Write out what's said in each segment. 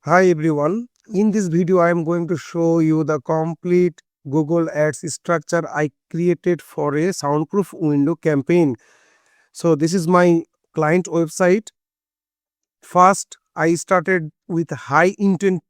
Hi everyone. In this video, I am going to show you the complete Google Ads structure I created for a soundproof window campaign. So this is my client website. First, I started with high intent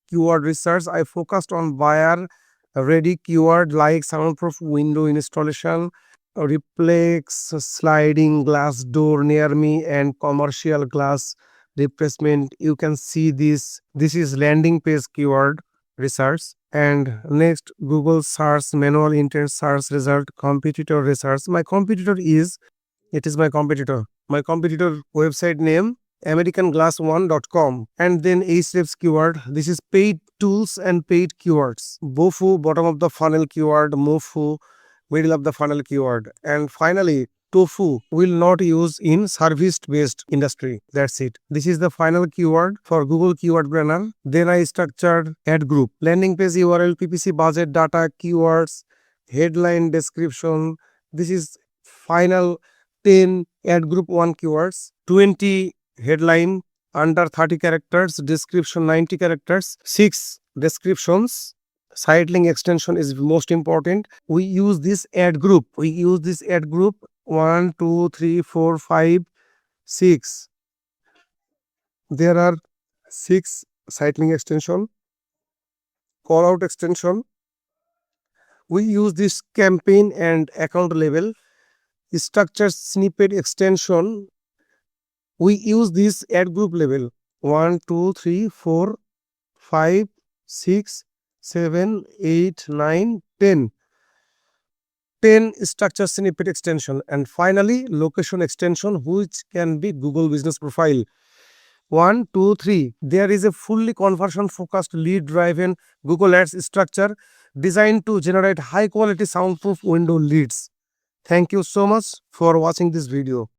keyword research. I focused on buyer ready keyword like soundproof window installation, reflex sliding glass door near me, and commercial glass replacement. You can see this is landing page keyword research. And next, Google search, manual intent search result, competitor research. It is my competitor. My competitor website name americanglass1.com, and then Ahrefs keyword. This is paid tools and paid keywords. Bofu, bottom of the funnel keyword. Mofu, middle of the funnel keyword. And finally, tofu will not use in service based industry. That's it. This is the final keyword for Google Keyword Planner. Then I structured ad group, landing page URL, PPC budget, data, keywords, headline, description. This is final 10 ad group 1 keywords, 20 headline under 30 characters, description 90 characters, 6 descriptions. Sitelink extension is most important. We use this ad group. 1, 2, 3, 4, 5, 6. There are 6 sitelink extension. Callout extension. We use this campaign and account level. Structure snippet extension. We use this ad group level 1, 2, 3, 4, 5, 6, 7, 8, 9, 10. 10 structure snippet extension, and finally location extension, which can be Google business profile. 1, 2, 3. There is a fully conversion focused lead driven Google Ads structure designed to generate high quality soundproof window leads. Thank you so much for watching this video.